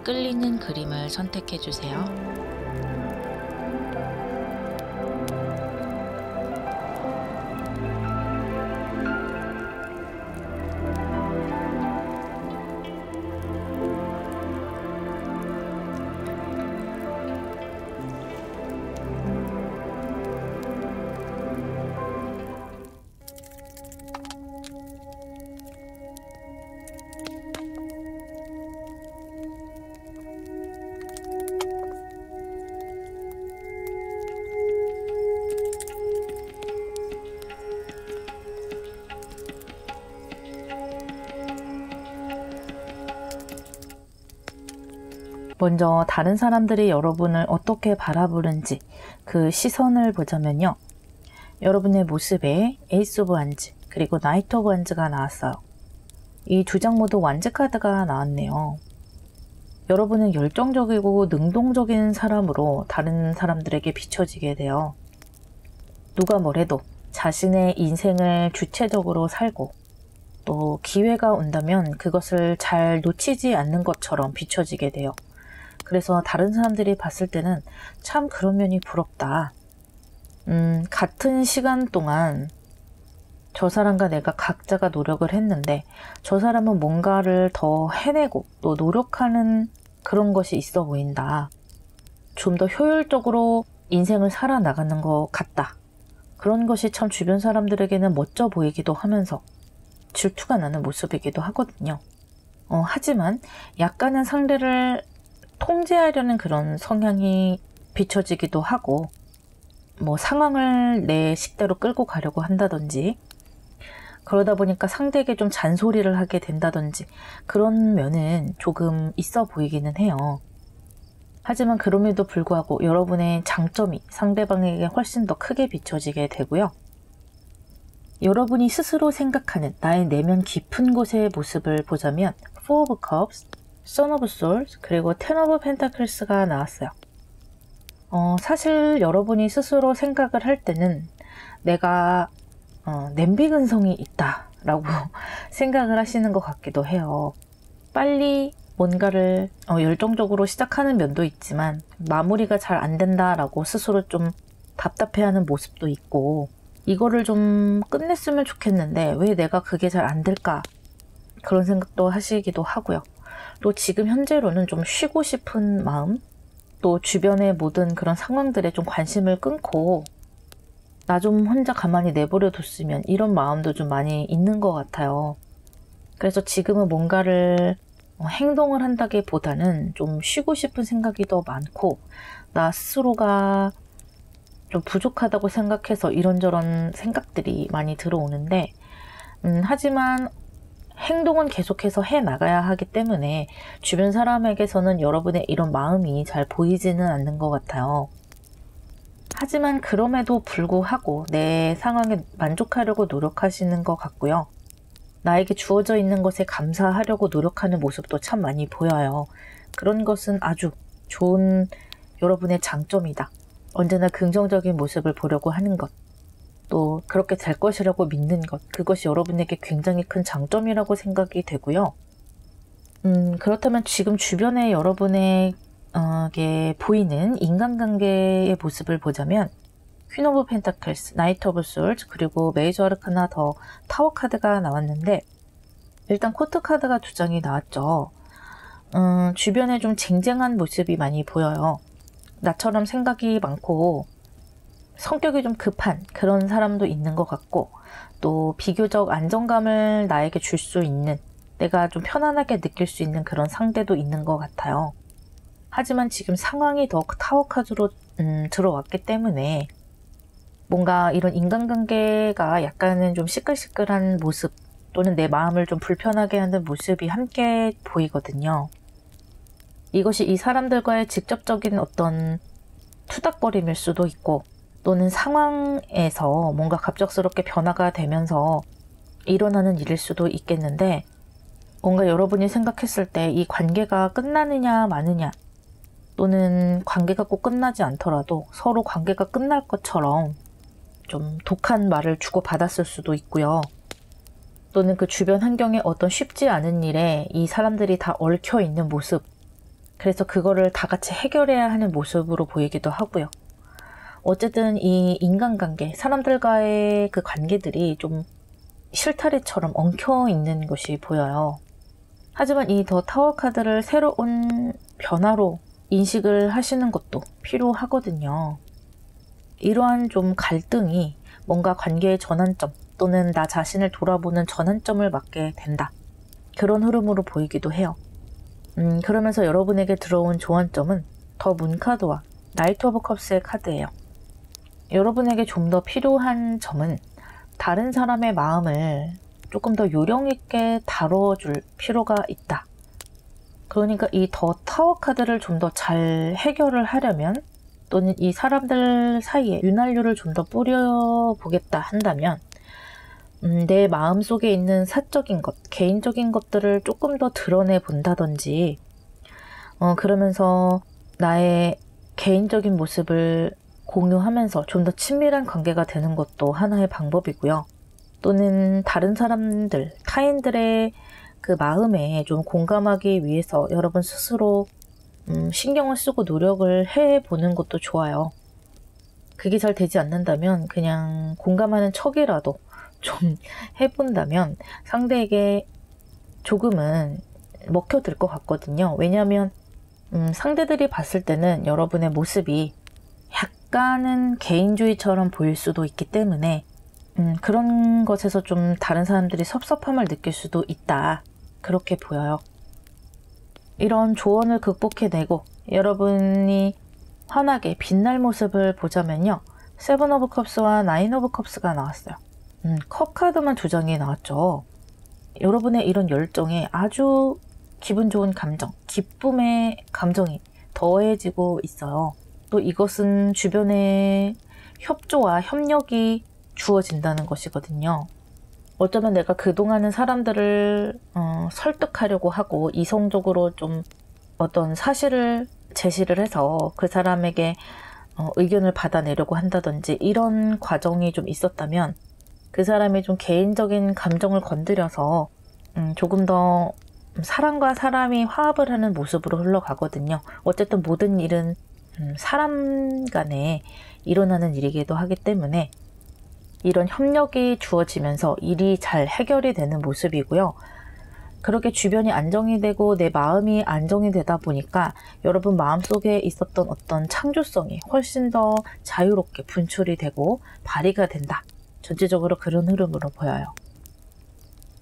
끌리는 그림을 선택해 주세요. 먼저 다른 사람들이 여러분을 어떻게 바라보는지 그 시선을 보자면요. 여러분의 모습에 에이스 오브 완즈 그리고 나이트 오브 완즈가 나왔어요. 이 두 장 모두 완즈 카드가 나왔네요. 여러분은 열정적이고 능동적인 사람으로 다른 사람들에게 비춰지게 돼요. 누가 뭐래도 자신의 인생을 주체적으로 살고 또 기회가 온다면 그것을 잘 놓치지 않는 것처럼 비춰지게 돼요. 그래서 다른 사람들이 봤을 때는 참 그런 면이 부럽다. 같은 시간 동안 저 사람과 내가 각자가 노력을 했는데 저 사람은 뭔가를 더 해내고 또 노력하는 그런 것이 있어 보인다. 좀 더 효율적으로 인생을 살아나가는 것 같다. 그런 것이 참 주변 사람들에게는 멋져 보이기도 하면서 질투가 나는 모습이기도 하거든요. 하지만 약간은 상대를 통제하려는 그런 성향이 비춰지기도 하고 뭐 상황을 내 식대로 끌고 가려고 한다든지 그러다 보니까 상대에게 좀 잔소리를 하게 된다든지 그런 면은 조금 있어 보이기는 해요. 하지만 그럼에도 불구하고 여러분의 장점이 상대방에게 훨씬 더 크게 비춰지게 되고요. 여러분이 스스로 생각하는 나의 내면 깊은 곳의 모습을 보자면 Four of Cups, Son of Swords, 그리고 Ten of Pentacles가 나왔어요. 사실 여러분이 스스로 생각을 할 때는 내가 냄비근성이 있다라고 생각을 하시는 것 같기도 해요. 빨리 뭔가를 열정적으로 시작하는 면도 있지만 마무리가 잘 안 된다라고 스스로 좀 답답해하는 모습도 있고 이거를 좀 끝냈으면 좋겠는데 왜 내가 그게 잘 안 될까 그런 생각도 하시기도 하고요. 또 지금 현재로는 좀 쉬고 싶은 마음, 또 주변의 모든 그런 상황들에 좀 관심을 끊고 나 좀 혼자 가만히 내버려 뒀으면 이런 마음도 좀 많이 있는 것 같아요. 그래서 지금은 뭔가를 행동을 한다기보다는 좀 쉬고 싶은 생각이 더 많고 나 스스로가 좀 부족하다고 생각해서 이런저런 생각들이 많이 들어오는데 하지만 행동은 계속해서 해나가야 하기 때문에 주변 사람에게서는 여러분의 이런 마음이 잘 보이지는 않는 것 같아요. 하지만 그럼에도 불구하고 내 상황에 만족하려고 노력하시는 것 같고요. 나에게 주어져 있는 것에 감사하려고 노력하는 모습도 참 많이 보여요. 그런 것은 아주 좋은 여러분의 장점이다. 언제나 긍정적인 모습을 보려고 하는 것. 또 그렇게 될 것이라고 믿는 것, 그것이 여러분에게 굉장히 큰 장점이라고 생각이 되고요. 그렇다면 지금 주변에 여러분에게 보이는 인간관계의 모습을 보자면 퀸 오브 펜타클스, 나이트 오브 솔즈, 그리고 메이저 아르카나 더 타워 카드가 나왔는데 일단 코트 카드가 두 장이 나왔죠. 주변에 좀 쟁쟁한 모습이 많이 보여요. 나처럼 생각이 많고 성격이 좀 급한 그런 사람도 있는 것 같고 또 비교적 안정감을 나에게 줄 수 있는 내가 좀 편안하게 느낄 수 있는 그런 상대도 있는 것 같아요. 하지만 지금 상황이 더 타워 카드로 들어왔기 때문에 뭔가 이런 인간관계가 약간은 좀 시끌시끌한 모습 또는 내 마음을 좀 불편하게 하는 모습이 함께 보이거든요. 이것이 이 사람들과의 직접적인 어떤 투닥거림일 수도 있고 또는 상황에서 뭔가 갑작스럽게 변화가 되면서 일어나는 일일 수도 있겠는데 뭔가 여러분이 생각했을 때 이 관계가 끝나느냐 마느냐 또는 관계가 꼭 끝나지 않더라도 서로 관계가 끝날 것처럼 좀 독한 말을 주고받았을 수도 있고요. 또는 그 주변 환경에 어떤 쉽지 않은 일에 이 사람들이 다 얽혀 있는 모습 그래서 그거를 다 같이 해결해야 하는 모습으로 보이기도 하고요. 어쨌든 이 인간관계, 사람들과의 그 관계들이 좀 실타래처럼 엉켜 있는 것이 보여요. 하지만 이 더 타워 카드를 새로운 변화로 인식을 하시는 것도 필요하거든요. 이러한 좀 갈등이 뭔가 관계의 전환점 또는 나 자신을 돌아보는 전환점을 맞게 된다. 그런 흐름으로 보이기도 해요. 그러면서 여러분에게 들어온 조언점은 더 문카드와 나이트 오브 컵스의 카드예요. 여러분에게 좀 더 필요한 점은 다른 사람의 마음을 조금 더 요령 있게 다뤄줄 필요가 있다. 그러니까 이 더 타워 카드를 좀 더 잘 해결을 하려면 또는 이 사람들 사이에 윤활유를 좀 더 뿌려보겠다 한다면 내 마음속에 있는 사적인 것, 개인적인 것들을 조금 더 드러내 본다든지 그러면서 나의 개인적인 모습을 공유하면서 좀 더 친밀한 관계가 되는 것도 하나의 방법이고요. 또는 다른 사람들, 타인들의 그 마음에 좀 공감하기 위해서 여러분 스스로 신경을 쓰고 노력을 해보는 것도 좋아요. 그게 잘 되지 않는다면 그냥 공감하는 척이라도 좀 해본다면 상대에게 조금은 먹혀들 것 같거든요. 왜냐하면 상대들이 봤을 때는 여러분의 모습이 약간은 개인주의처럼 보일 수도 있기 때문에 그런 것에서 좀 다른 사람들이 섭섭함을 느낄 수도 있다. 그렇게 보여요. 이런 조언을 극복해내고 여러분이 환하게 빛날 모습을 보자면요. 세븐 오브 컵스와 나인 오브 컵스가 나왔어요. 컵 카드만 2장이 나왔죠. 여러분의 이런 열정에 아주 기분 좋은 감정, 기쁨의 감정이 더해지고 있어요. 또 이것은 주변의 협조와 협력이 주어진다는 것이거든요. 어쩌면 내가 그동안은 사람들을 설득하려고 하고 이성적으로 좀 어떤 사실을 제시를 해서 그 사람에게 의견을 받아내려고 한다든지 이런 과정이 좀 있었다면 그 사람이 좀 개인적인 감정을 건드려서 조금 더 사람과 사람이 화합을 하는 모습으로 흘러가거든요. 어쨌든 모든 일은 사람 간에 일어나는 일이기도 하기 때문에 이런 협력이 주어지면서 일이 잘 해결이 되는 모습이고요. 그렇게 주변이 안정이 되고 내 마음이 안정이 되다 보니까 여러분 마음속에 있었던 어떤 창조성이 훨씬 더 자유롭게 분출이 되고 발휘가 된다. 전체적으로 그런 흐름으로 보여요.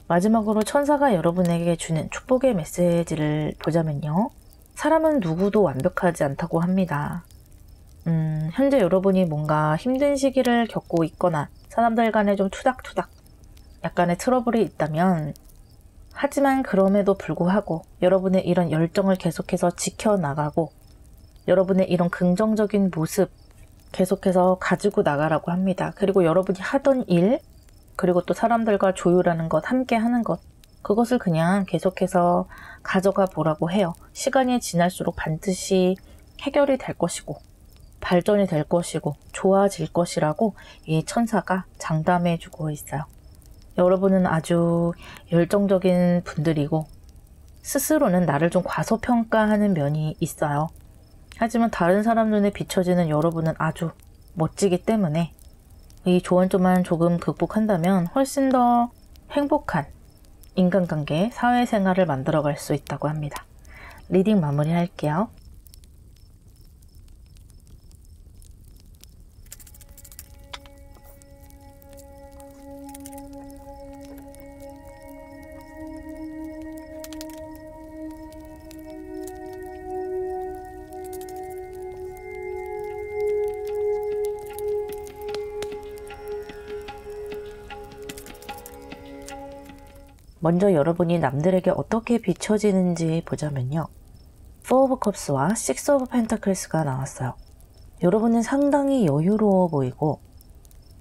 마지막으로 천사가 여러분에게 주는 축복의 메시지를 보자면요. 사람은 누구도 완벽하지 않다고 합니다. 현재 여러분이 뭔가 힘든 시기를 겪고 있거나 사람들 간에 좀 투닥투닥 약간의 트러블이 있다면 하지만 그럼에도 불구하고 여러분의 이런 열정을 계속해서 지켜나가고 여러분의 이런 긍정적인 모습 계속해서 가지고 나가라고 합니다. 그리고 여러분이 하던 일 그리고 또 사람들과 조율하는 것, 함께 하는 것 그것을 그냥 계속해서 가져가 보라고 해요. 시간이 지날수록 반드시 해결이 될 것이고 발전이 될 것이고 좋아질 것이라고 이 천사가 장담해 주고 있어요. 여러분은 아주 열정적인 분들이고 스스로는 나를 좀 과소평가하는 면이 있어요. 하지만 다른 사람 눈에 비춰지는 여러분은 아주 멋지기 때문에 이 조언점만 조금 극복한다면 훨씬 더 행복한 인간관계, 사회생활을 만들어갈 수 있다고 합니다. 리딩 마무리할게요. 먼저 여러분이 남들에게 어떻게 비춰지는지 보자면요. 4 오브 컵스와 6 오브 펜타클스가 나왔어요. 여러분은 상당히 여유로워 보이고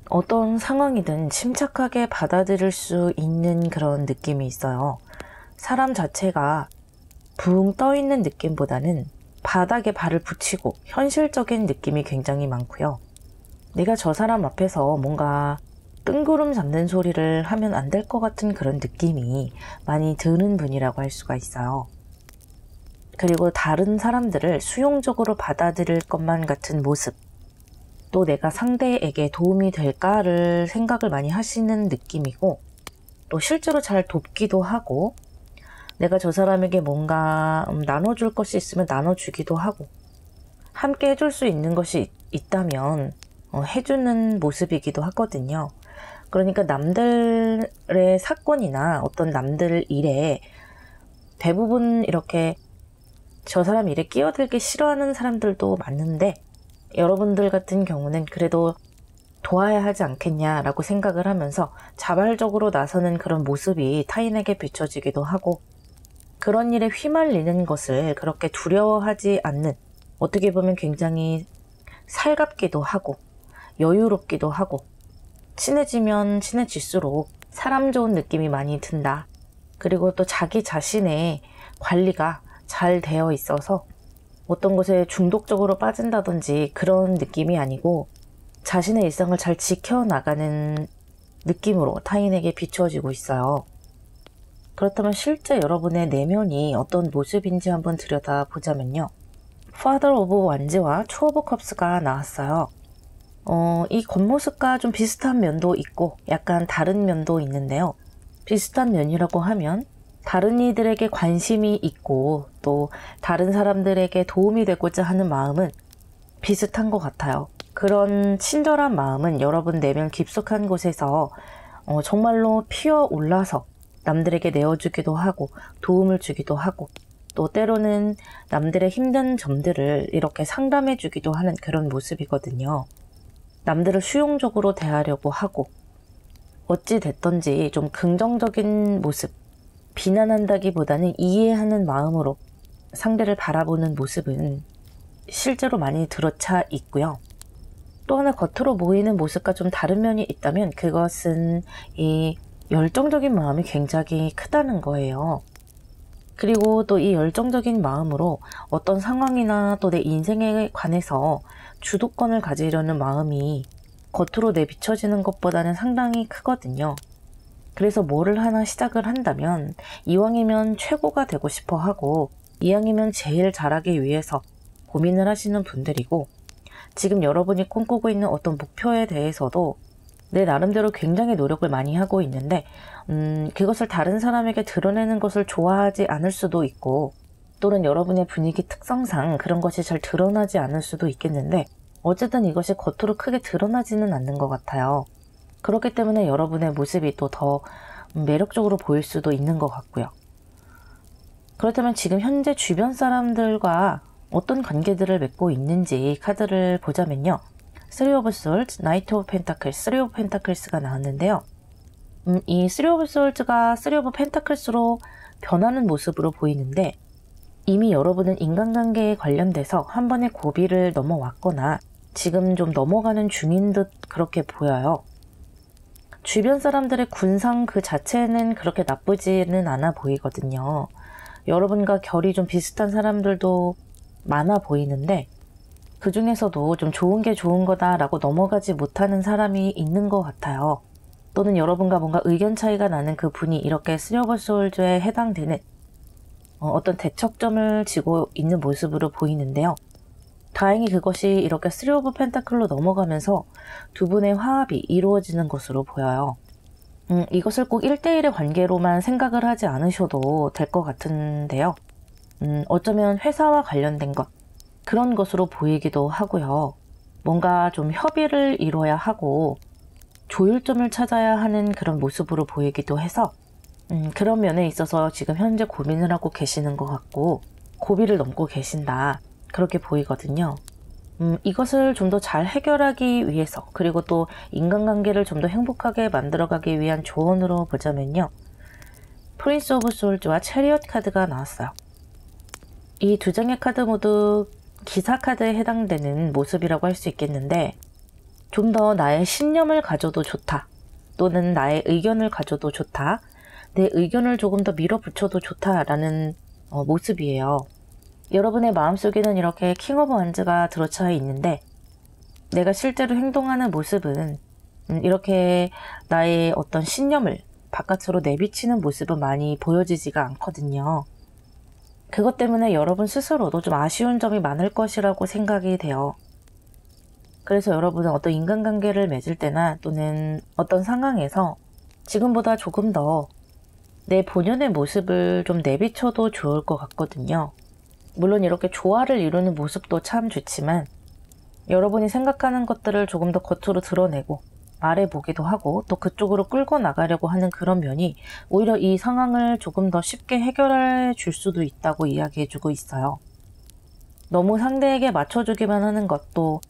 어떤 상황이든 침착하게 받아들일 수 있는 그런 느낌이 있어요. 사람 자체가 붕 떠있는 느낌보다는 바닥에 발을 붙이고 현실적인 느낌이 굉장히 많고요. 내가 저 사람 앞에서 뭔가 뜬구름 잡는 소리를 하면 안 될 것 같은 그런 느낌이 많이 드는 분이라고 할 수가 있어요. 그리고 다른 사람들을 수용적으로 받아들일 것만 같은 모습, 또 내가 상대에게 도움이 될까를 생각을 많이 하시는 느낌이고, 또 실제로 잘 돕기도 하고, 내가 저 사람에게 뭔가 나눠줄 것이 있으면 나눠주기도 하고, 함께 해줄 수 있는 것이 있다면 해주는 모습이기도 하거든요. 그러니까 남들의 사건이나 어떤 남들 일에 대부분 이렇게 저 사람 일에 끼어들기 싫어하는 사람들도 많은데, 여러분들 같은 경우는 그래도 도와야 하지 않겠냐라고 생각을 하면서 자발적으로 나서는 그런 모습이 타인에게 비춰지기도 하고, 그런 일에 휘말리는 것을 그렇게 두려워하지 않는, 어떻게 보면 굉장히 살갑기도 하고 여유롭기도 하고, 친해지면 친해질수록 사람 좋은 느낌이 많이 든다. 그리고 또 자기 자신의 관리가 잘 되어 있어서 어떤 것에 중독적으로 빠진다든지 그런 느낌이 아니고, 자신의 일상을 잘 지켜나가는 느낌으로 타인에게 비추어지고 있어요. 그렇다면 실제 여러분의 내면이 어떤 모습인지 한번 들여다보자면요. Father of Wands와 Two of Cups가 나왔어요. 이 겉모습과 좀 비슷한 면도 있고 약간 다른 면도 있는데요. 비슷한 면이라고 하면 다른 이들에게 관심이 있고 또 다른 사람들에게 도움이 되고자 하는 마음은 비슷한 것 같아요. 그런 친절한 마음은 여러분 내면 깊숙한 곳에서 정말로 피어올라서 남들에게 내어주기도 하고 도움을 주기도 하고, 또 때로는 남들의 힘든 점들을 이렇게 상담해 주기도 하는 그런 모습이거든요. 남들을 수용적으로 대하려고 하고, 어찌 됐던지 좀 긍정적인 모습, 비난한다기보다는 이해하는 마음으로 상대를 바라보는 모습은 실제로 많이 들어차 있고요. 또 하나 겉으로 보이는 모습과 좀 다른 면이 있다면 그것은 이 열정적인 마음이 굉장히 크다는 거예요. 그리고 또 이 열정적인 마음으로 어떤 상황이나 또 내 인생에 관해서 주도권을 가지려는 마음이 겉으로 내비쳐지는 것보다는 상당히 크거든요. 그래서 뭐를 하나 시작을 한다면 이왕이면 최고가 되고 싶어 하고, 이왕이면 제일 잘하기 위해서 고민을 하시는 분들이고, 지금 여러분이 꿈꾸고 있는 어떤 목표에 대해서도 내 나름대로 굉장히 노력을 많이 하고 있는데, 그것을 다른 사람에게 드러내는 것을 좋아하지 않을 수도 있고, 또는 여러분의 분위기 특성상 그런 것이 잘 드러나지 않을 수도 있겠는데, 어쨌든 이것이 겉으로 크게 드러나지는 않는 것 같아요. 그렇기 때문에 여러분의 모습이 또 더 매력적으로 보일 수도 있는 것 같고요. 그렇다면 지금 현재 주변 사람들과 어떤 관계들을 맺고 있는지 카드를 보자면요. Three of Swords, Knight of Pentacles, Three of Pentakles가 나왔는데요. 이 Three of Swords가 Three of Pentacles로 변하는 모습으로 보이는데, 이미 여러분은 인간관계에 관련돼서 한 번의 고비를 넘어왔거나 지금 좀 넘어가는 중인 듯 그렇게 보여요. 주변 사람들의 군상 그 자체는 그렇게 나쁘지는 않아 보이거든요. 여러분과 결이 좀 비슷한 사람들도 많아 보이는데, 그 중에서도 좀 좋은 게 좋은 거다라고 넘어가지 못하는 사람이 있는 것 같아요. 또는 여러분과 뭔가 의견 차이가 나는 그 분이 이렇게 Three of Swords에 해당되는 어떤 대척점을 지고 있는 모습으로 보이는데요. 다행히 그것이 이렇게 Three of Pentacle로 넘어가면서 두 분의 화합이 이루어지는 것으로 보여요. 이것을 꼭 1대1의 관계로만 생각을 하지 않으셔도 될 것 같은데요. 어쩌면 회사와 관련된 것, 그런 것으로 보이기도 하고요. 뭔가 좀 협의를 이뤄야 하고 조율점을 찾아야 하는 그런 모습으로 보이기도 해서 그런 면에 있어서 지금 현재 고민을 하고 계시는 것 같고, 고비를 넘고 계신다, 그렇게 보이거든요. 이것을 좀 더 잘 해결하기 위해서, 그리고 또 인간관계를 좀 더 행복하게 만들어가기 위한 조언으로 보자면요. 프린스 오브 솔즈와 체리엇 카드가 나왔어요. 이 두 장의 카드 모두 기사 카드에 해당되는 모습이라고 할 수 있겠는데, 좀 더 나의 신념을 가져도 좋다, 또는 나의 의견을 가져도 좋다, 내 의견을 조금 더 밀어붙여도 좋다라는 모습이에요. 여러분의 마음속에는 이렇게 킹 오브 완즈가 들어차 있는데, 내가 실제로 행동하는 모습은 이렇게 나의 어떤 신념을 바깥으로 내비치는 모습은 많이 보여지지가 않거든요. 그것 때문에 여러분 스스로도 좀 아쉬운 점이 많을 것이라고 생각이 돼요. 그래서 여러분은 어떤 인간관계를 맺을 때나 또는 어떤 상황에서 지금보다 조금 더 내 본연의 모습을 좀 내비쳐도 좋을 것 같거든요. 물론 이렇게 조화를 이루는 모습도 참 좋지만 여러분이 생각하는 것들을 조금 더 겉으로 드러내고 말해보기도 하고 또 그쪽으로 끌고 나가려고 하는 그런 면이 오히려 이 상황을 조금 더 쉽게 해결해 줄 수도 있다고 이야기해주고 있어요. 너무 상대에게 맞춰주기만 하는 것도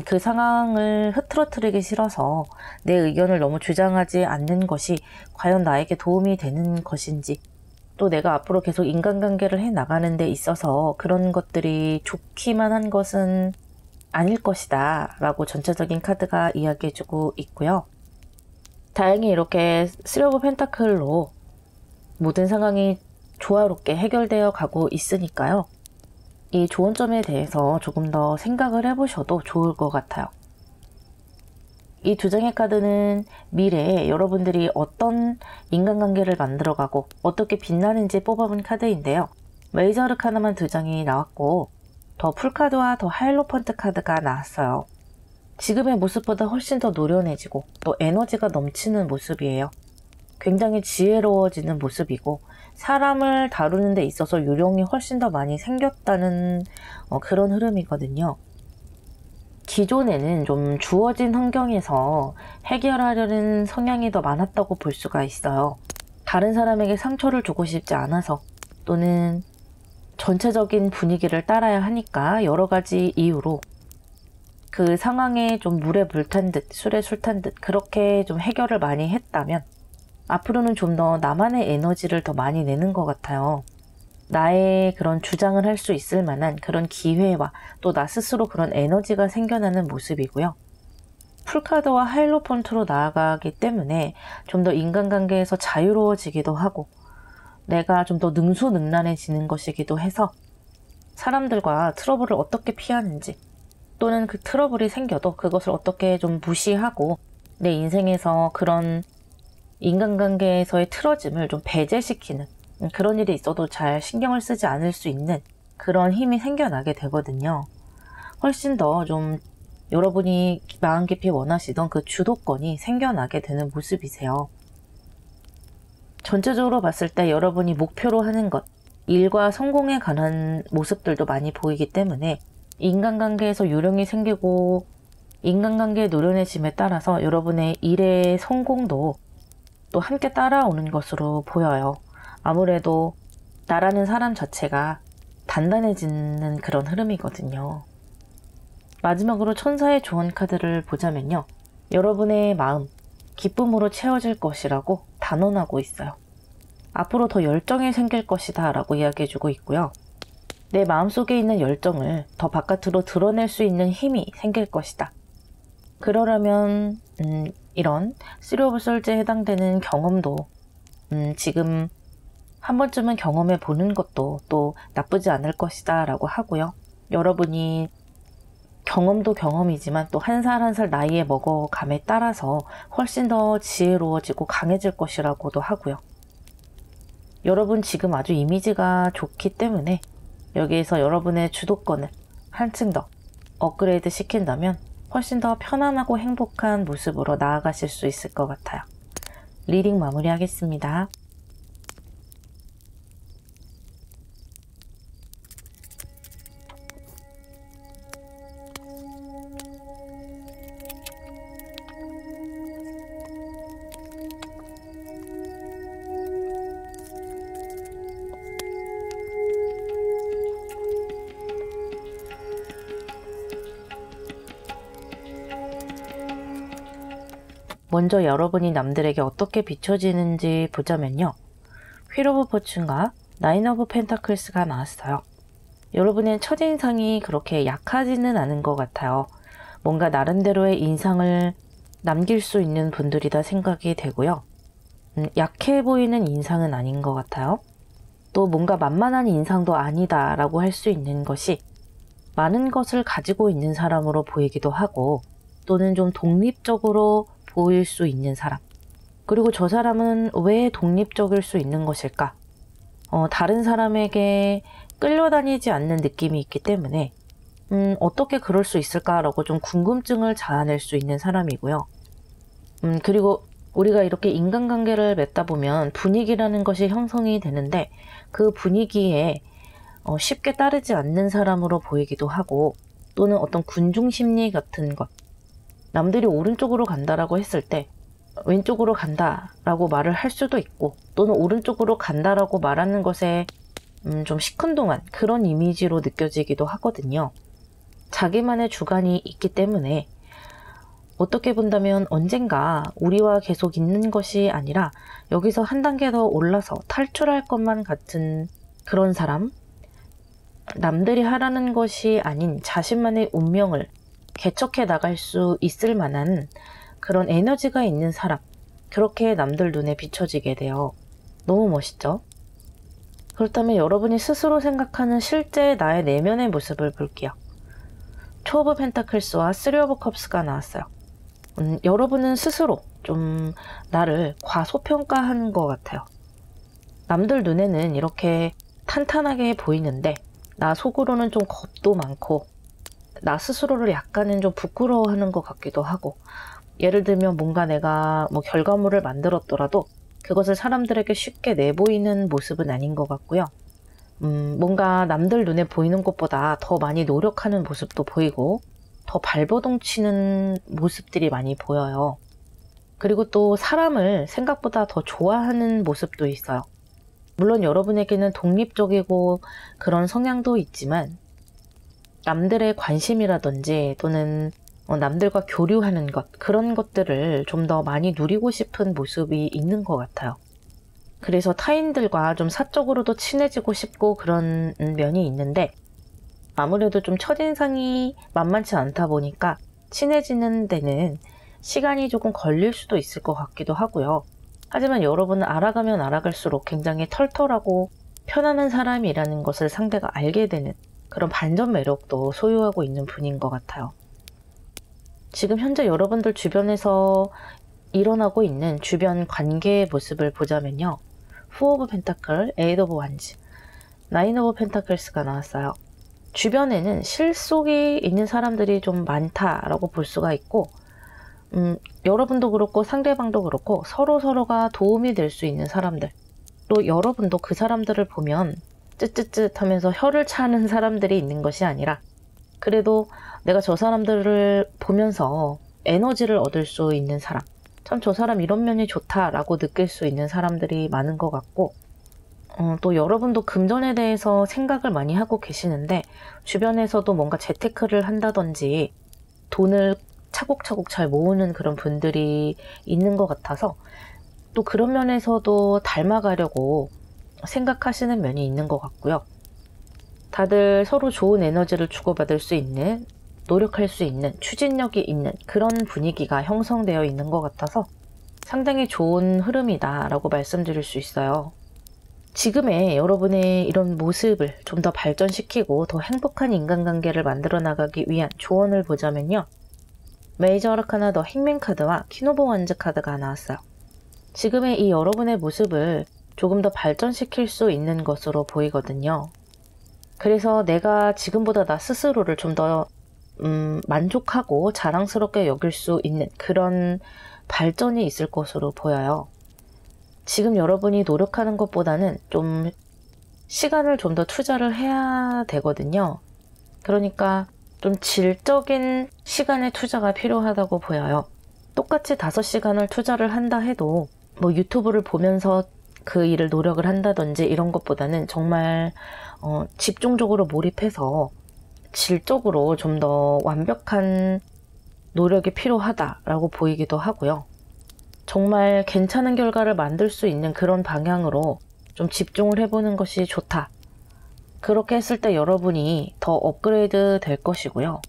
그 상황을 흐트러뜨리기 싫어서 내 의견을 너무 주장하지 않는 것이 과연 나에게 도움이 되는 것인지, 또 내가 앞으로 계속 인간관계를 해나가는 데 있어서 그런 것들이 좋기만 한 것은 아닐 것이다 라고 전체적인 카드가 이야기해주고 있고요. 다행히 이렇게 3 오브 펜타클로 모든 상황이 조화롭게 해결되어 가고 있으니까요. 이 좋은 점에 대해서 조금 더 생각을 해보셔도 좋을 것 같아요. 이 2장의 카드는 미래에 여러분들이 어떤 인간관계를 만들어가고 어떻게 빛나는지 뽑아본 카드인데요. 메이저 아르카나만 2장이 나왔고 더 풀카드와 더 하이로펀트 카드가 나왔어요. 지금의 모습보다 훨씬 더 노련해지고 또 에너지가 넘치는 모습이에요. 굉장히 지혜로워지는 모습이고 사람을 다루는 데 있어서 요령이 훨씬 더 많이 생겼다는 그런 흐름이거든요. 기존에는 좀 주어진 환경에서 해결하려는 성향이 더 많았다고 볼 수가 있어요. 다른 사람에게 상처를 주고 싶지 않아서 또는 전체적인 분위기를 따라야 하니까 여러 가지 이유로 그 상황에 좀 물에 물 탄 듯 술에 술 탄 듯 그렇게 좀 해결을 많이 했다면 앞으로는 좀 더 나만의 에너지를 더 많이 내는 것 같아요. 나의 그런 주장을 할 수 있을 만한 그런 기회와 또 나 스스로 그런 에너지가 생겨나는 모습이고요. 풀카드와 하이로펀트로 나아가기 때문에 좀 더 인간관계에서 자유로워지기도 하고 내가 좀 더 능수능란해지는 것이기도 해서 사람들과 트러블을 어떻게 피하는지 또는 그 트러블이 생겨도 그것을 어떻게 좀 무시하고 내 인생에서 그런 인간관계에서의 틀어짐을 좀 배제시키는 그런 일이 있어도 잘 신경을 쓰지 않을 수 있는 그런 힘이 생겨나게 되거든요. 훨씬 더 좀 여러분이 마음 깊이 원하시던 그 주도권이 생겨나게 되는 모습이세요. 전체적으로 봤을 때 여러분이 목표로 하는 것, 일과 성공에 관한 모습들도 많이 보이기 때문에 인간관계에서 요령이 생기고 인간관계의 노련해짐에 따라서 여러분의 일의 성공도 또 함께 따라오는 것으로 보여요. 아무래도 나라는 사람 자체가 단단해지는 그런 흐름이거든요. 마지막으로 천사의 조언 카드를 보자면요. 여러분의 마음, 기쁨으로 채워질 것이라고 단언하고 있어요. 앞으로 더 열정이 생길 것이다 라고 이야기해주고 있고요. 내 마음속에 있는 열정을 더 바깥으로 드러낼 수 있는 힘이 생길 것이다. 그러려면 이런 3 오브 솔즈에 해당되는 경험도 지금 한 번쯤은 경험해 보는 것도 또 나쁘지 않을 것이다 라고 하고요. 여러분이 경험도 경험이지만 또 한 살 한 살 나이에 먹어감에 따라서 훨씬 더 지혜로워지고 강해질 것이라고도 하고요. 여러분 지금 아주 이미지가 좋기 때문에 여기에서 여러분의 주도권을 한층 더 업그레이드 시킨다면 훨씬 더 편안하고 행복한 모습으로 나아가실 수 있을 것 같아요. 리딩 마무리하겠습니다. 먼저 여러분이 남들에게 어떻게 비춰지는지 보자면요. 휠 오브 포춘과 9 오브 펜타클스가 나왔어요. 여러분의 첫인상이 그렇게 약하지는 않은 것 같아요. 뭔가 나름대로의 인상을 남길 수 있는 분들이다 생각이 되고요. 약해 보이는 인상은 아닌 것 같아요. 또 뭔가 만만한 인상도 아니다 라고 할 수 있는 것이 많은 것을 가지고 있는 사람으로 보이기도 하고 또는 좀 독립적으로 보일 수 있는 사람. 그리고 저 사람은 왜 독립적일 수 있는 것일까? 다른 사람에게 끌려다니지 않는 느낌이 있기 때문에 어떻게 그럴 수 있을까라고 좀 궁금증을 자아낼 수 있는 사람이고요. 그리고 우리가 이렇게 인간관계를 맺다 보면 분위기라는 것이 형성이 되는데 그 분위기에 쉽게 따르지 않는 사람으로 보이기도 하고, 또는 어떤 군중심리 같은 것, 남들이 오른쪽으로 간다라고 했을 때 왼쪽으로 간다라고 말을 할 수도 있고, 또는 오른쪽으로 간다라고 말하는 것에 좀 시큰둥한 그런 이미지로 느껴지기도 하거든요. 자기만의 주관이 있기 때문에 어떻게 본다면 언젠가 우리와 계속 있는 것이 아니라 여기서 한 단계 더 올라서 탈출할 것만 같은 그런 사람, 남들이 하라는 것이 아닌 자신만의 운명을 개척해 나갈 수 있을 만한 그런 에너지가 있는 사람, 그렇게 남들 눈에 비춰지게 돼요. 너무 멋있죠? 그렇다면 여러분이 스스로 생각하는 실제 나의 내면의 모습을 볼게요. 투 오브 펜타클스와 쓰리 오브 컵스가 나왔어요. 여러분은 스스로 좀 나를 과소평가하는 것 같아요. 남들 눈에는 이렇게 탄탄하게 보이는데 나 속으로는 좀 겁도 많고, 나 스스로를 약간은 좀 부끄러워하는 것 같기도 하고, 예를 들면 뭔가 내가 결과물을 만들었더라도 그것을 사람들에게 쉽게 내보이는 모습은 아닌 것 같고요. 뭔가 남들 눈에 보이는 것보다 더 많이 노력하는 모습도 보이고, 더 발버둥 치는 모습들이 많이 보여요. 그리고 또 사람을 생각보다 더 좋아하는 모습도 있어요. 물론 여러분에게는 독립적이고 그런 성향도 있지만, 남들의 관심이라든지 또는 남들과 교류하는 것, 그런 것들을 좀 더 많이 누리고 싶은 모습이 있는 것 같아요. 그래서 타인들과 좀 사적으로도 친해지고 싶고 그런 면이 있는데, 아무래도 좀 첫인상이 만만치 않다 보니까 친해지는 데는 시간이 조금 걸릴 수도 있을 것 같기도 하고요. 하지만 여러분은 알아가면 알아갈수록 굉장히 털털하고 편안한 사람이라는 것을 상대가 알게 되는 그런 반전 매력도 소유하고 있는 분인 것 같아요. 지금 현재 여러분들 주변에서 일어나고 있는 주변 관계의 모습을 보자면요. 4 오브 펜타클, 8 오브 완즈, 9 오브 펜타클스가 나왔어요. 주변에는 실속이 있는 사람들이 좀 많다라고 볼 수가 있고, 여러분도 그렇고 상대방도 그렇고 서로가 도움이 될 수 있는 사람들, 또 여러분도 그 사람들을 보면 쯧쯧쯧 하면서 혀를 차는 사람들이 있는 것이 아니라, 그래도 내가 저 사람들을 보면서 에너지를 얻을 수 있는 사람, 참 저 사람 이런 면이 좋다라고 느낄 수 있는 사람들이 많은 것 같고, 또 여러분도 금전에 대해서 생각을 많이 하고 계시는데 주변에서도 뭔가 재테크를 한다든지 돈을 차곡차곡 잘 모으는 그런 분들이 있는 것 같아서, 또 그런 면에서도 닮아가려고 생각하시는 면이 있는 것 같고요. 다들 서로 좋은 에너지를 주고받을 수 있는, 노력할 수 있는, 추진력이 있는 그런 분위기가 형성되어 있는 것 같아서 상당히 좋은 흐름이다 라고 말씀드릴 수 있어요. 지금의 여러분의 이런 모습을 좀 더 발전시키고 더 행복한 인간관계를 만들어 나가기 위한 조언을 보자면요. 메이저 아르카나 더 행맨 카드와 퀸 오브 완즈 카드가 나왔어요. 지금의 이 여러분의 모습을 조금 더 발전시킬 수 있는 것으로 보이거든요. 그래서 내가 지금보다 나 스스로를 좀 더 만족하고 자랑스럽게 여길 수 있는 그런 발전이 있을 것으로 보여요. 지금 여러분이 노력하는 것보다는 좀 시간을 좀 더 투자를 해야 되거든요. 그러니까 좀 질적인 시간의 투자가 필요하다고 보여요. 똑같이 5시간을 투자를 한다 해도 유튜브를 보면서 그 일을 노력을 한다든지 이런 것보다는 정말 집중적으로 몰입해서 질적으로 좀 더 완벽한 노력이 필요하다라고 보이기도 하고요. 정말 괜찮은 결과를 만들 수 있는 그런 방향으로 좀 집중을 해보는 것이 좋다. 그렇게 했을 때 여러분이 더 업그레이드 될 것이고요.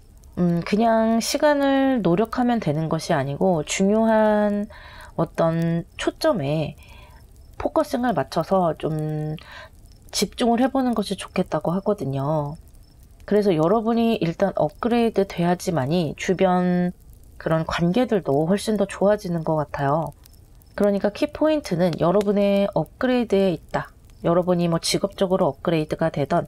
그냥 시간을 노력하면 되는 것이 아니고 중요한 어떤 초점에 포커싱을 맞춰서 좀 집중을 해보는 것이 좋겠다고 하거든요. 그래서 여러분이 일단 업그레이드 돼야지만이 주변 그런 관계들도 훨씬 더 좋아지는 것 같아요. 그러니까 키포인트는 여러분의 업그레이드에 있다. 여러분이 뭐 직업적으로 업그레이드가 되던,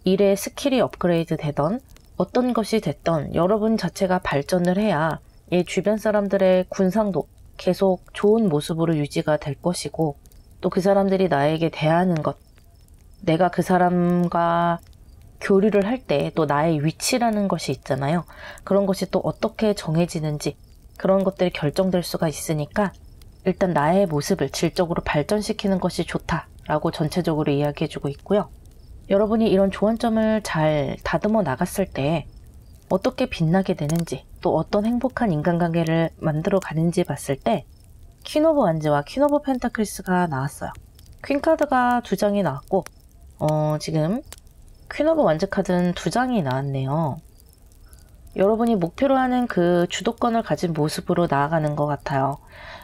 일의 스킬이 업그레이드 되던, 어떤 것이 됐던 여러분 자체가 발전을 해야 이 주변 사람들의 군상도 계속 좋은 모습으로 유지가 될 것이고, 또 그 사람들이 나에게 대하는 것, 내가 그 사람과 교류를 할 때 또 나의 위치라는 것이 있잖아요. 그런 것이 또 어떻게 정해지는지, 그런 것들이 결정될 수가 있으니까 일단 나의 모습을 질적으로 발전시키는 것이 좋다라고 전체적으로 이야기해주고 있고요. 여러분이 이런 조언점을 잘 다듬어 나갔을 때 어떻게 빛나게 되는지, 또 어떤 행복한 인간관계를 만들어 가는지 봤을 때 퀸 오브 완즈와 퀸 오브 펜타클스가 나왔어요. 퀸 카드가 2장이 나왔고 지금 퀸 오브 완즈 카드는 2장이 나왔네요. 여러분이 목표로 하는 그 주도권을 가진 모습으로 나아가는 것 같아요.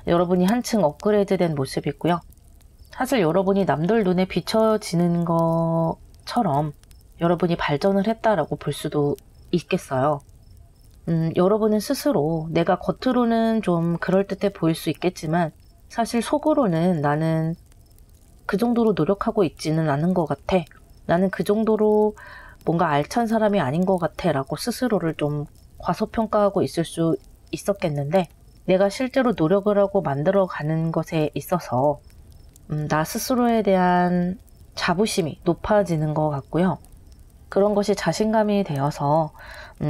여러분이 한층 업그레이드된 모습이고요. 사실 여러분이 남들 눈에 비춰지는 것처럼 여러분이 발전을 했다라고 볼 수도 있겠어요. 여러분은 스스로 내가 겉으로는 좀 그럴듯해 보일 수 있겠지만 사실 속으로는 나는 그 정도로 노력하고 있지는 않은 것 같아. 나는 그 정도로 뭔가 알찬 사람이 아닌 것 같아 라고 스스로를 좀 과소평가하고 있을 수 있었겠는데, 내가 실제로 노력을 하고 만들어가는 것에 있어서 나 스스로에 대한 자부심이 높아지는 것 같고요. 그런 것이 자신감이 되어서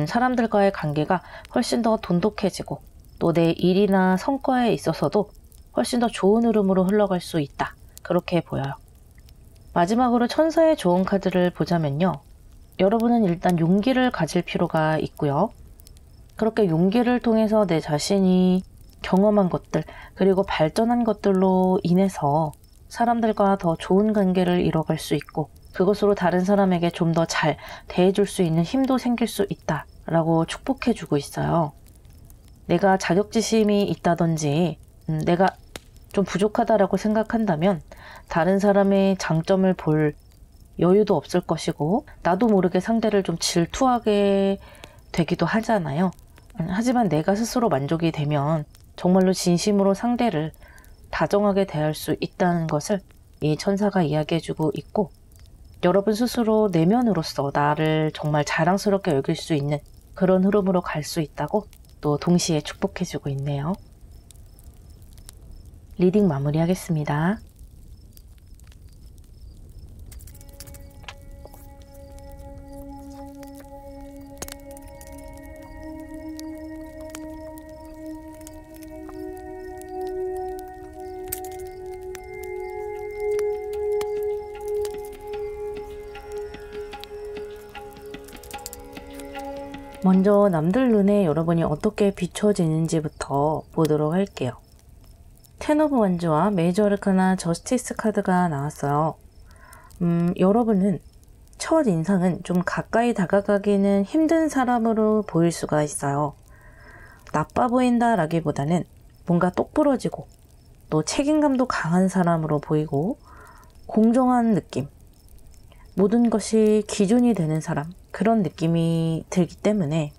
사람들과의 관계가 훨씬 더 돈독해지고, 또 내 일이나 성과에 있어서도 훨씬 더 좋은 흐름으로 흘러갈 수 있다, 그렇게 보여요. 마지막으로 천사의 조언 카드를 보자면요. 여러분은 일단 용기를 가질 필요가 있고요. 그렇게 용기를 통해서 내 자신이 경험한 것들, 그리고 발전한 것들로 인해서 사람들과 더 좋은 관계를 이뤄갈 수 있고, 그것으로 다른 사람에게 좀 더 잘 대해줄 수 있는 힘도 생길 수 있다 라고 축복해주고 있어요. 내가 자격지심이 있다든지 내가 좀 부족하다라고 생각한다면 다른 사람의 장점을 볼 여유도 없을 것이고, 나도 모르게 상대를 좀 질투하게 되기도 하잖아요. 하지만 내가 스스로 만족이 되면 정말로 진심으로 상대를 다정하게 대할 수 있다는 것을 이 천사가 이야기해주고 있고, 여러분 스스로 내면으로서 나를 정말 자랑스럽게 여길 수 있는 그런 흐름으로 갈 수 있다고 또 동시에 축복해주고 있네요. 리딩 마무리하겠습니다. 먼저 남들 눈에 여러분이 어떻게 비춰지는지부터 보도록 할게요. 텐 오브 완즈와 메이저 아르카나 저스티스 카드가 나왔어요. 여러분은 첫 인상은 좀 가까이 다가가기는 힘든 사람으로 보일 수가 있어요. 나빠 보인다 라기보다는 뭔가 똑부러지고 또 책임감도 강한 사람으로 보이고, 공정한 느낌, 모든 것이 기준이 되는 사람, 그런 느낌이 들기 때문에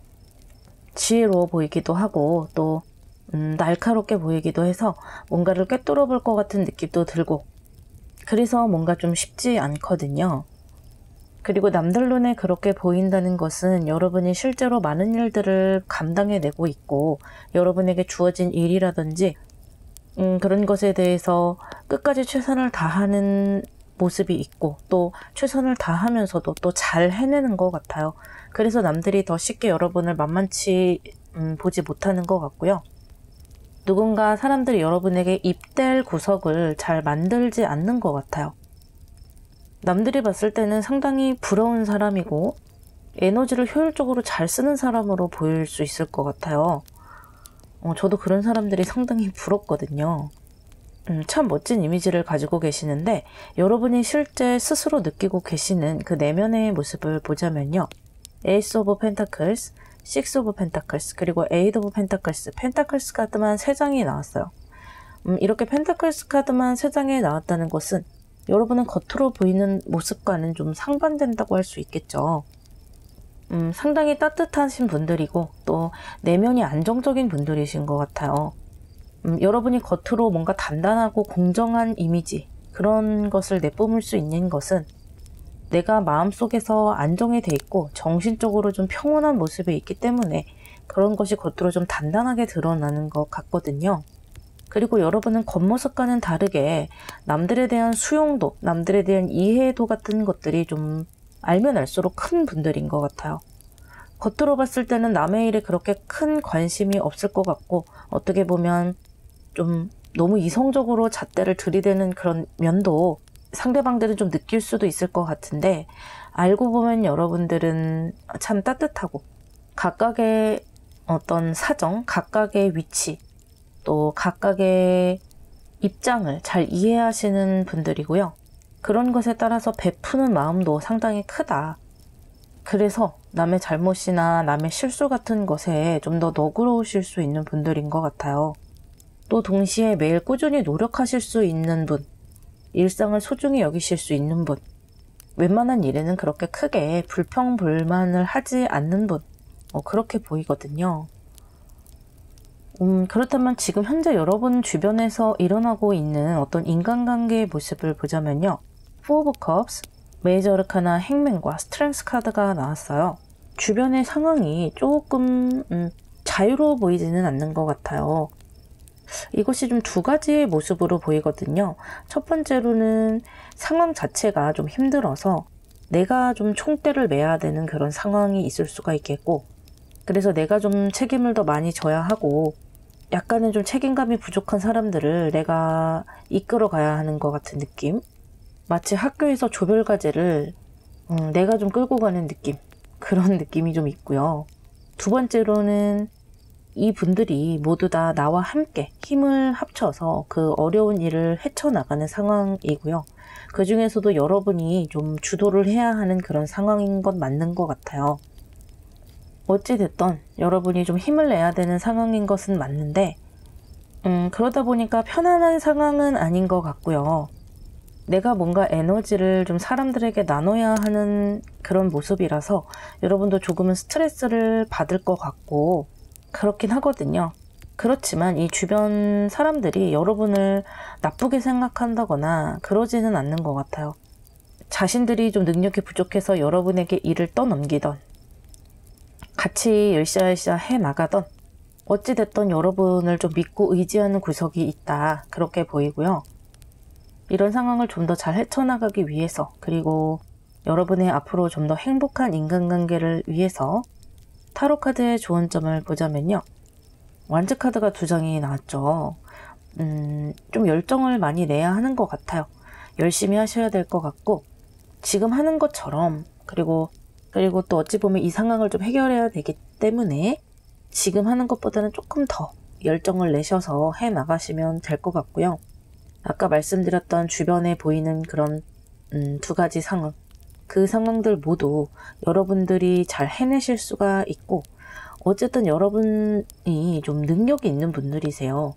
지혜로워 보이기도 하고, 또 날카롭게 보이기도 해서 뭔가를 꿰뚫어 볼 것 같은 느낌도 들고, 그래서 뭔가 좀 쉽지 않거든요. 그리고 남들 눈에 그렇게 보인다는 것은 여러분이 실제로 많은 일들을 감당해내고 있고, 여러분에게 주어진 일이라든지 그런 것에 대해서 끝까지 최선을 다하는 모습이 있고, 또 최선을 다하면서도 또 잘 해내는 것 같아요. 그래서 남들이 더 쉽게 여러분을 만만치 보지 못하는 것 같고요. 누군가 사람들이 여러분에게 입댈 구석을 잘 만들지 않는 것 같아요. 남들이 봤을 때는 상당히 부러운 사람이고 에너지를 효율적으로 잘 쓰는 사람으로 보일 수 있을 것 같아요. 저도 그런 사람들이 상당히 부럽거든요. 참 멋진 이미지를 가지고 계시는데, 여러분이 실제 스스로 느끼고 계시는 그 내면의 모습을 보자면요. 에이스 오브 펜타클스, 식스 오브 펜타클스, 그리고 에이드 오브 펜타클스, 펜타클스 카드만 3장이 나왔어요. 이렇게 펜타클스 카드만 3장에 나왔다는 것은 여러분은 겉으로 보이는 모습과는 좀 상반된다고 할 수 있겠죠. 상당히 따뜻하신 분들이고, 또 내면이 안정적인 분들이신 것 같아요. 여러분이 겉으로 뭔가 단단하고 공정한 이미지, 그런 것을 내뿜을 수 있는 것은 내가 마음속에서 안정이 돼 있고 정신적으로 좀 평온한 모습에 있기 때문에 그런 것이 겉으로 좀 단단하게 드러나는 것 같거든요. 그리고 여러분은 겉모습과는 다르게 남들에 대한 수용도, 남들에 대한 이해도 같은 것들이 좀 알면 알수록 큰 분들인 것 같아요. 겉으로 봤을 때는 남의 일에 그렇게 큰 관심이 없을 것 같고 어떻게 보면 좀 너무 이성적으로 잣대를 들이대는 그런 면도 상대방들은 좀 느낄 수도 있을 것 같은데 알고 보면 여러분들은 참 따뜻하고 각각의 어떤 사정, 각각의 위치, 또 각각의 입장을 잘 이해하시는 분들이고요. 그런 것에 따라서 베푸는 마음도 상당히 크다. 그래서 남의 잘못이나 남의 실수 같은 것에 좀 더 너그러우실 수 있는 분들인 것 같아요. 또 동시에 매일 꾸준히 노력하실 수 있는 분, 일상을 소중히 여기실 수 있는 분, 웬만한 일에는 그렇게 크게 불평불만을 하지 않는 분, 그렇게 보이거든요. 그렇다면 지금 현재 여러분 주변에서 일어나고 있는 어떤 인간관계의 모습을 보자면요. Four of Cups, 메이저 아르카나 행맨과 스트렝스 카드가 나왔어요. 주변의 상황이 조금 자유로워 보이지는 않는 것 같아요. 이것이 좀 두 가지의 모습으로 보이거든요. 첫 번째로는 상황 자체가 좀 힘들어서 내가 좀 총대를 매야 되는 그런 상황이 있을 수가 있겠고, 그래서 내가 좀 책임을 더 많이 져야 하고 약간은 좀 책임감이 부족한 사람들을 내가 이끌어 가야 하는 것 같은 느낌? 마치 학교에서 조별과제를 내가 좀 끌고 가는 느낌, 그런 느낌이 좀 있고요. 두 번째로는 이 분들이 모두 다 나와 함께 힘을 합쳐서 그 어려운 일을 헤쳐나가는 상황이고요. 그 중에서도 여러분이 좀 주도를 해야 하는 그런 상황인 건 맞는 것 같아요. 어찌됐든 여러분이 좀 힘을 내야 되는 상황인 것은 맞는데 그러다 보니까 편안한 상황은 아닌 것 같고요. 내가 뭔가 에너지를 좀 사람들에게 나눠야 하는 그런 모습이라서 여러분도 조금은 스트레스를 받을 것 같고 그렇긴 하거든요. 그렇지만 이 주변 사람들이 여러분을 나쁘게 생각한다거나 그러지는 않는 것 같아요. 자신들이 좀 능력이 부족해서 여러분에게 일을 떠넘기던, 같이 열쌰열쌰 해나가던, 어찌됐든 여러분을 좀 믿고 의지하는 구석이 있다, 그렇게 보이고요. 이런 상황을 좀 더 잘 헤쳐나가기 위해서, 그리고 여러분의 앞으로 좀 더 행복한 인간관계를 위해서 타로 카드의 좋은 점을 보자면요. 완즈 카드가 두 장이 나왔죠. 좀 열정을 많이 내야 하는 것 같아요. 열심히 하셔야 될 것 같고 지금 하는 것처럼 그리고 또 어찌 보면 이 상황을 좀 해결해야 되기 때문에 지금 하는 것보다는 조금 더 열정을 내셔서 해나가시면 될 것 같고요. 아까 말씀드렸던 주변에 보이는 그런 두 가지 상황, 그 상황들 모두 여러분들이 잘 해내실 수가 있고 어쨌든 여러분이 좀 능력이 있는 분들이세요.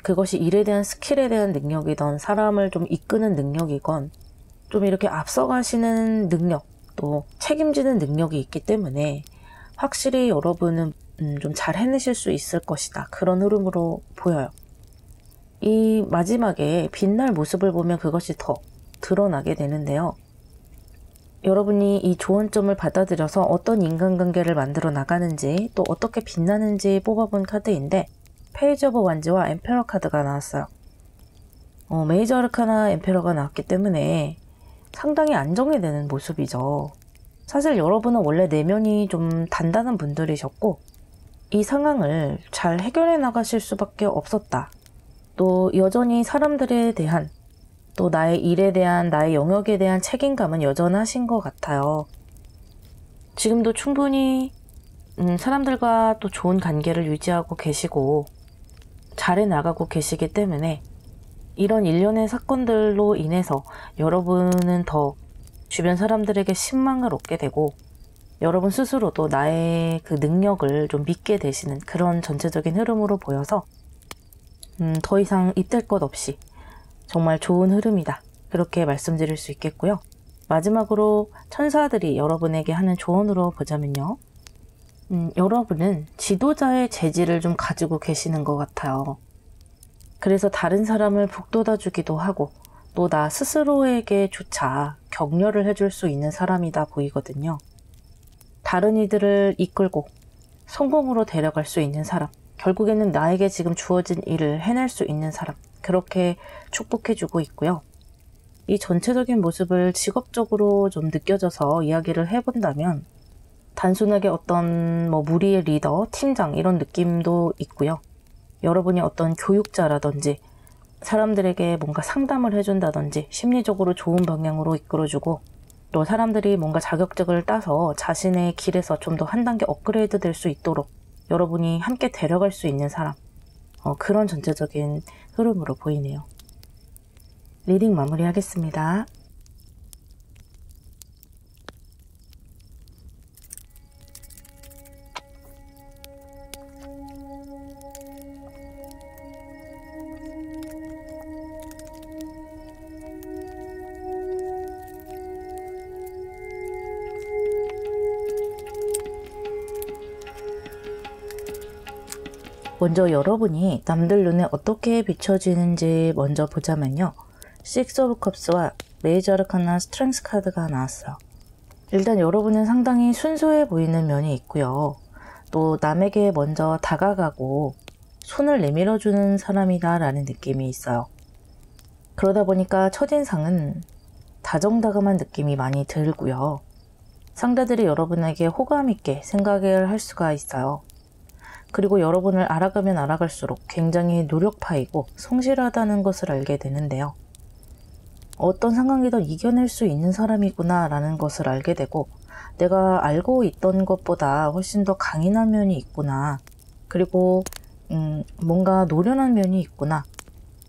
그것이 일에 대한 스킬에 대한 능력이든 사람을 좀 이끄는 능력이건 좀 이렇게 앞서가시는 능력, 또 책임지는 능력이 있기 때문에 확실히 여러분은 좀 잘 해내실 수 있을 것이다. 그런 흐름으로 보여요. 이 마지막에 빛날 모습을 보면 그것이 더 드러나게 되는데요. 여러분이 이 좋은 점을 받아들여서 어떤 인간관계를 만들어 나가는지 또 어떻게 빛나는지 뽑아본 카드인데 페이지 오브 완즈와 엠페러 카드가 나왔어요. 메이저 아르카나 엠페러가 나왔기 때문에 상당히 안정이 되는 모습이죠. 사실 여러분은 원래 내면이 좀 단단한 분들이셨고 이 상황을 잘 해결해 나가실 수밖에 없었다. 또 여전히 사람들에 대한 또 나의 일에 대한, 나의 영역에 대한 책임감은 여전하신 것 같아요. 지금도 충분히 사람들과 또 좋은 관계를 유지하고 계시고 잘해 나가고 계시기 때문에 이런 일련의 사건들로 인해서 여러분은 더 주변 사람들에게 신망을 얻게 되고 여러분 스스로도 나의 그 능력을 좀 믿게 되시는 그런 전체적인 흐름으로 보여서 더 이상 입댈 것 없이 정말 좋은 흐름이다. 그렇게 말씀드릴 수 있겠고요. 마지막으로 천사들이 여러분에게 하는 조언으로 보자면요. 여러분은 지도자의 재질을 좀 가지고 계시는 것 같아요. 그래서 다른 사람을 북돋아주기도 하고 또 나 스스로에게조차 격려를 해줄 수 있는 사람이다 보이거든요. 다른 이들을 이끌고 성공으로 데려갈 수 있는 사람, 결국에는 나에게 지금 주어진 일을 해낼 수 있는 사람, 그렇게 축복해주고 있고요. 이 전체적인 모습을 직업적으로 좀 느껴져서 이야기를 해본다면 단순하게 어떤 무리의 리더, 팀장 이런 느낌도 있고요. 여러분이 어떤 교육자라든지 사람들에게 뭔가 상담을 해준다든지 심리적으로 좋은 방향으로 이끌어주고 또 사람들이 뭔가 자격증을 따서 자신의 길에서 좀 더 한 단계 업그레이드 될 수 있도록 여러분이 함께 데려갈 수 있는 사람, 그런 전체적인 흐름으로 보이네요. 리딩 마무리하겠습니다. 먼저 여러분이 남들 눈에 어떻게 비춰지는지 먼저 보자면요. Six of Cups와 메이저 아르카나 스트렝스 카드가 나왔어요. 일단 여러분은 상당히 순수해 보이는 면이 있고요. 또 남에게 먼저 다가가고 손을 내밀어주는 사람이다 라는 느낌이 있어요. 그러다 보니까 첫인상은 다정다감한 느낌이 많이 들고요. 상대들이 여러분에게 호감 있게 생각을 할 수가 있어요. 그리고 여러분을 알아가면 알아갈수록 굉장히 노력파이고 성실하다는 것을 알게 되는데요. 어떤 상황이든 이겨낼 수 있는 사람이구나 라는 것을 알게 되고 내가 알고 있던 것보다 훨씬 더 강인한 면이 있구나. 그리고 뭔가 노련한 면이 있구나.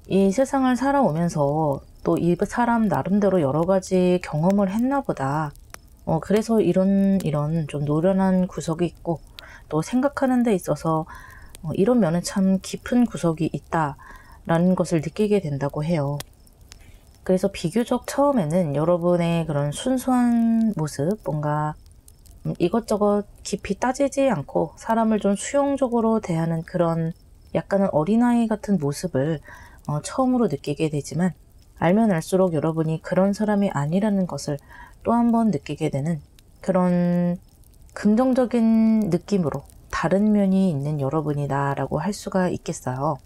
이 세상을 살아오면서 또 이 사람 나름대로 여러 가지 경험을 했나 보다. 그래서 이런 좀 노련한 구석이 있고 또 생각하는 데 있어서 이런 면은 참 깊은 구석이 있다라는 것을 느끼게 된다고 해요. 그래서 비교적 처음에는 여러분의 그런 순수한 모습, 뭔가 이것저것 깊이 따지지 않고 사람을 좀 수용적으로 대하는 그런 약간은 어린아이 같은 모습을 처음으로 느끼게 되지만 알면 알수록 여러분이 그런 사람이 아니라는 것을 또 한 번 느끼게 되는 그런 긍정적인 느낌으로 다른 면이 있는 여러분이다 라고 할 수가 있겠어요.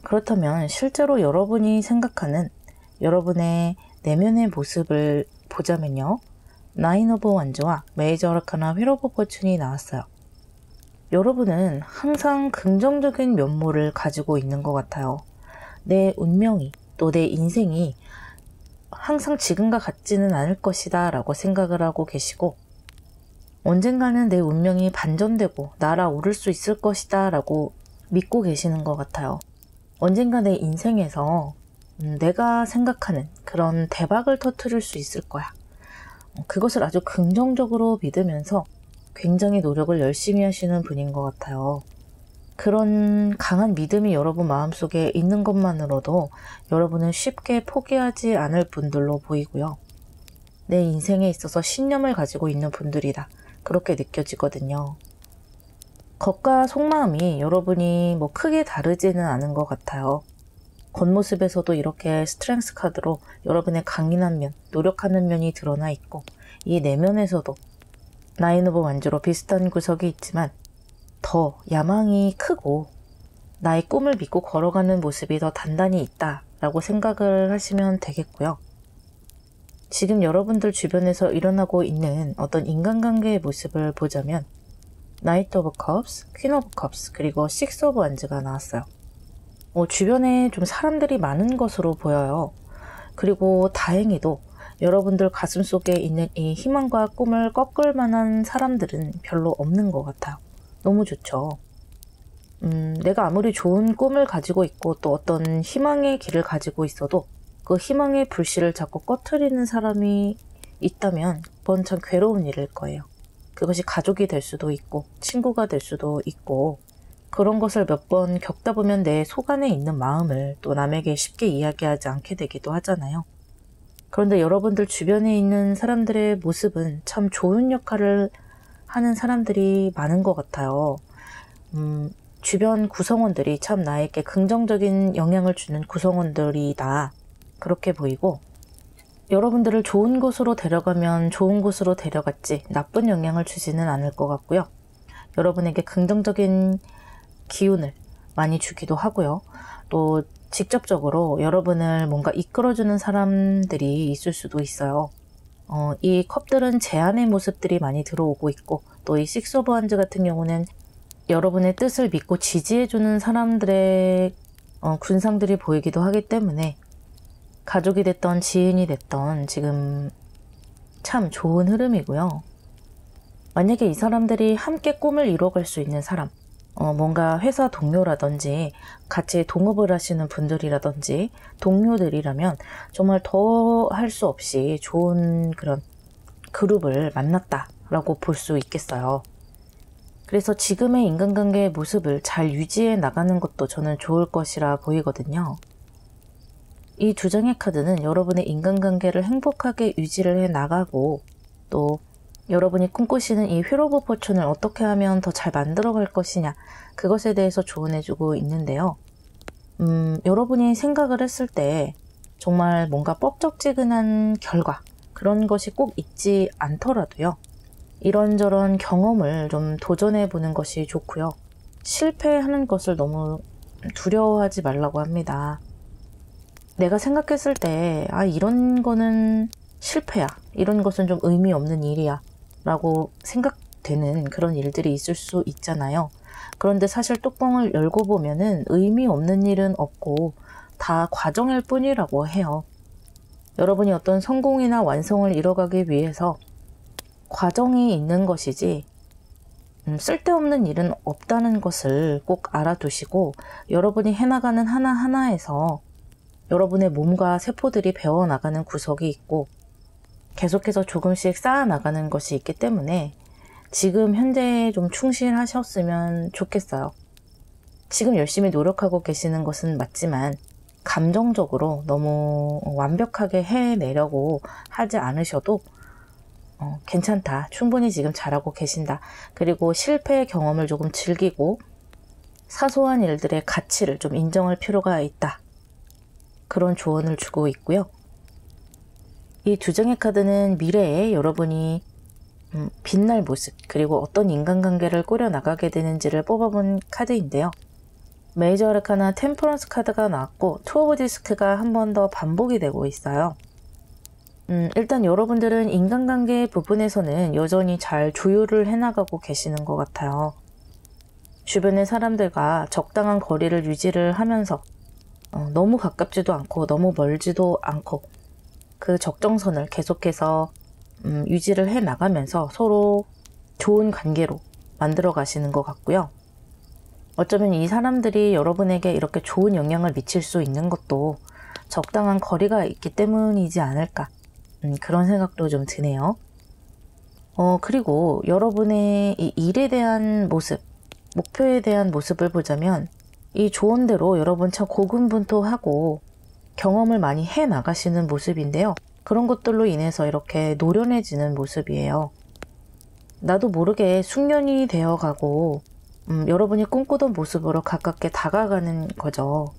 그렇다면 실제로 여러분이 생각하는 여러분의 내면의 모습을 보자면요. 나인 오브 원즈와 메이저 아르카나 휠 오브 포춘이 나왔어요. 여러분은 항상 긍정적인 면모를 가지고 있는 것 같아요. 내 운명이 또 내 인생이 항상 지금과 같지는 않을 것이다 라고 생각을 하고 계시고 언젠가는 내 운명이 반전되고 날아오를 수 있을 것이다 라고 믿고 계시는 것 같아요. 언젠가 내 인생에서 내가 생각하는 그런 대박을 터뜨릴 수 있을 거야. 그것을 아주 긍정적으로 믿으면서 굉장히 노력을 열심히 하시는 분인 것 같아요. 그런 강한 믿음이 여러분 마음속에 있는 것만으로도 여러분은 쉽게 포기하지 않을 분들로 보이고요. 내 인생에 있어서 신념을 가지고 있는 분들이다. 그렇게 느껴지거든요. 겉과 속마음이 여러분이 크게 다르지는 않은 것 같아요. 겉모습에서도 이렇게 스트렝스 카드로 여러분의 강인한 면, 노력하는 면이 드러나 있고 이 내면에서도 나인 오브 원즈로 비슷한 구석이 있지만 더 야망이 크고 나의 꿈을 믿고 걸어가는 모습이 더 단단히 있다라고 생각을 하시면 되겠고요. 지금 여러분들 주변에서 일어나고 있는 어떤 인간관계의 모습을 보자면 나이트 오브 컵스, 퀸 오브 컵스, 그리고 식스 오브 원즈가 나왔어요. 주변에 좀 사람들이 많은 것으로 보여요. 그리고 다행히도 여러분들 가슴속에 있는 이 희망과 꿈을 꺾을 만한 사람들은 별로 없는 것 같아요. 너무 좋죠. 내가 아무리 좋은 꿈을 가지고 있고 또 어떤 희망의 길을 가지고 있어도 그 희망의 불씨를 자꾸 꺼트리는 사람이 있다면 그건 참 괴로운 일일 거예요. 그것이 가족이 될 수도 있고 친구가 될 수도 있고 그런 것을 몇 번 겪다 보면 내 속 안에 있는 마음을 또 남에게 쉽게 이야기하지 않게 되기도 하잖아요. 그런데 여러분들 주변에 있는 사람들의 모습은 참 좋은 역할을 하는 사람들이 많은 것 같아요. 주변 구성원들이 참 나에게 긍정적인 영향을 주는 구성원들이다. 그렇게 보이고, 여러분들을 좋은 곳으로 데려가면 좋은 곳으로 데려갔지 나쁜 영향을 주지는 않을 것 같고요. 여러분에게 긍정적인 기운을 많이 주기도 하고요. 또 직접적으로 여러분을 뭔가 이끌어주는 사람들이 있을 수도 있어요. 이 컵들은 제안의 모습들이 많이 들어오고 있고, 또 이 식스 오브 wands 같은 경우는 여러분의 뜻을 믿고 지지해주는 사람들의 군상들이 보이기도 하기 때문에 가족이 됐던 지인이 됐던 지금 참 좋은 흐름이고요. 만약에 이 사람들이 함께 꿈을 이뤄갈 수 있는 사람, 뭔가 회사 동료라든지 같이 동업을 하시는 분들이라든지 동료들이라면 정말 더 할 수 없이 좋은 그런 그룹을 만났다라고 볼 수 있겠어요. 그래서 지금의 인간관계의 모습을 잘 유지해 나가는 것도 저는 좋을 것이라 보이거든요. 이 두 장의 카드는 여러분의 인간관계를 행복하게 유지를 해 나가고, 또 여러분이 꿈꾸시는 이 휠 오브 포춘을 어떻게 하면 더 잘 만들어갈 것이냐, 그것에 대해서 조언해주고 있는데요. 여러분이 생각을 했을 때 정말 뭔가 뻑적지근한 결과, 그런 것이 꼭 있지 않더라도요. 이런저런 경험을 좀 도전해보는 것이 좋고요. 실패하는 것을 너무 두려워하지 말라고 합니다. 내가 생각했을 때 이런 거는 실패야, 이런 것은 좀 의미 없는 일이야 라고 생각되는 그런 일들이 있을 수 있잖아요. 그런데 사실 뚜껑을 열고 보면은 의미 없는 일은 없고 다 과정일 뿐이라고 해요. 여러분이 어떤 성공이나 완성을 이뤄가기 위해서 과정이 있는 것이지 쓸데없는 일은 없다는 것을 꼭 알아두시고, 여러분이 해나가는 하나하나에서 여러분의 몸과 세포들이 배워나가는 구석이 있고 계속해서 조금씩 쌓아나가는 것이 있기 때문에 지금 현재에 좀 충실하셨으면 좋겠어요. 지금 열심히 노력하고 계시는 것은 맞지만 감정적으로 너무 완벽하게 해내려고 하지 않으셔도 괜찮다, 충분히 지금 잘하고 계신다, 그리고 실패의 경험을 조금 즐기고 사소한 일들의 가치를 좀 인정할 필요가 있다, 그런 조언을 주고 있고요. 이 두 장의 카드는 미래에 여러분이 빛날 모습, 그리고 어떤 인간관계를 꾸려나가게 되는지를 뽑아본 카드인데요. 메이저 아르카나 템퍼런스 카드가 나왔고 투 오브 디스크가 한 번 더 반복이 되고 있어요. 일단 여러분들은 인간관계 부분에서는 여전히 잘 조율을 해나가고 계시는 것 같아요. 주변의 사람들과 적당한 거리를 유지를 하면서 너무 가깝지도 않고 너무 멀지도 않고 그 적정선을 계속해서 유지를 해 나가면서 서로 좋은 관계로 만들어 가시는 것 같고요. 어쩌면 이 사람들이 여러분에게 이렇게 좋은 영향을 미칠 수 있는 것도 적당한 거리가 있기 때문이지 않을까, 그런 생각도 좀 드네요. 그리고 여러분의 이 일에 대한 모습, 목표에 대한 모습을 보자면 이 조언대로 여러분 참 고군분투하고 경험을 많이 해 나가시는 모습인데요. 그런 것들로 인해서 이렇게 노련해지는 모습이에요. 나도 모르게 숙련이 되어가고 여러분이 꿈꾸던 모습으로 가깝게 다가가는 거죠.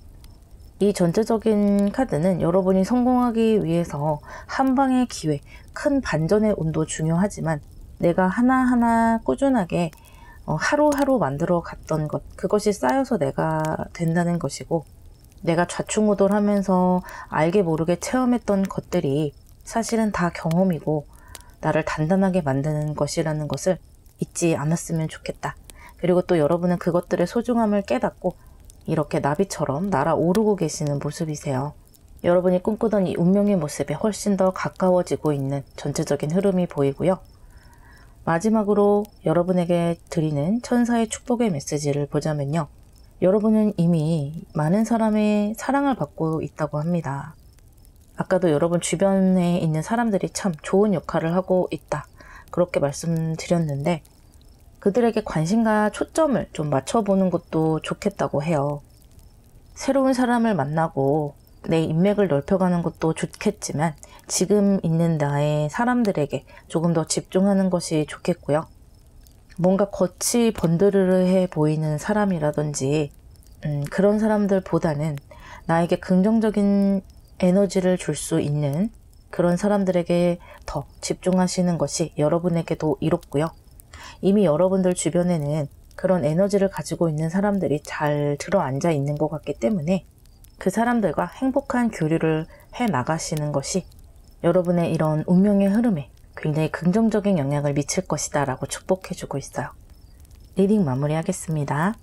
이 전체적인 카드는 여러분이 성공하기 위해서 한 방의 기회, 큰 반전의 운도 중요하지만 내가 하나하나 꾸준하게 하루하루 만들어 갔던 것, 그것이 쌓여서 내가 된다는 것이고, 내가 좌충우돌하면서 알게 모르게 체험했던 것들이 사실은 다 경험이고 나를 단단하게 만드는 것이라는 것을 잊지 않았으면 좋겠다. 그리고 또 여러분은 그것들의 소중함을 깨닫고 이렇게 나비처럼 날아오르고 계시는 모습이세요. 여러분이 꿈꾸던 이 운명의 모습에 훨씬 더 가까워지고 있는 전체적인 흐름이 보이고요. 마지막으로 여러분에게 드리는 천사의 축복의 메시지를 보자면요. 여러분은 이미 많은 사람의 사랑을 받고 있다고 합니다. 아까도 여러분 주변에 있는 사람들이 참 좋은 역할을 하고 있다, 그렇게 말씀드렸는데 그들에게 관심과 초점을 좀 맞춰보는 것도 좋겠다고 해요. 새로운 사람을 만나고 내 인맥을 넓혀가는 것도 좋겠지만 지금 있는 나의 사람들에게 조금 더 집중하는 것이 좋겠고요. 뭔가 겉이 번드르르해 보이는 사람이라든지 그런 사람들보다는 나에게 긍정적인 에너지를 줄 수 있는 그런 사람들에게 더 집중하시는 것이 여러분에게도 이롭고요. 이미 여러분들 주변에는 그런 에너지를 가지고 있는 사람들이 잘 들어앉아 있는 것 같기 때문에 그 사람들과 행복한 교류를 해 나가시는 것이 여러분의 이런 운명의 흐름에 굉장히 긍정적인 영향을 미칠 것이다 라고 축복해주고 있어요. 리딩 마무리하겠습니다.